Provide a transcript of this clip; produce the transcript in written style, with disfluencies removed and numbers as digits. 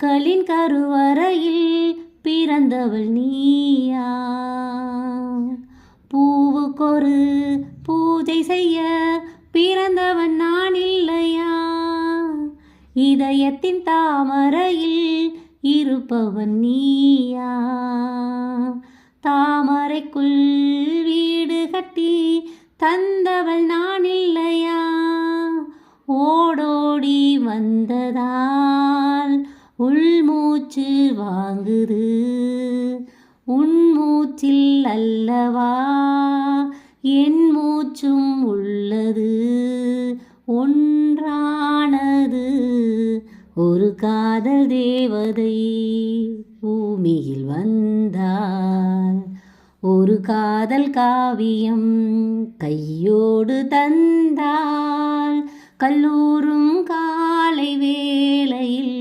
பூக்களின் கருவறையில் பிறந்தவள் நீயா? பூவுக்கொரு பூஜை செய்ய பிறந்தவன் நான் இல்லையா? இதயத்தின் தாமரையில் இருப்பவன் நீயா? தாமரைக்குள் வீடு கட்டி தந்தவள் நான் இல்லையா? ஓடோடி வந்ததால் உள்மூச்சு வாங்குது, உன் மூச்சில் அல்லவா என் மூச்சும் உள்ளது. ஒன்றானது ஒரு காதல் தேவதை பூமியில் வந்தாள். ஒரு காதல் காவியம் கையோடு தந்தாள். கல்லூரும் காலை வேளையில்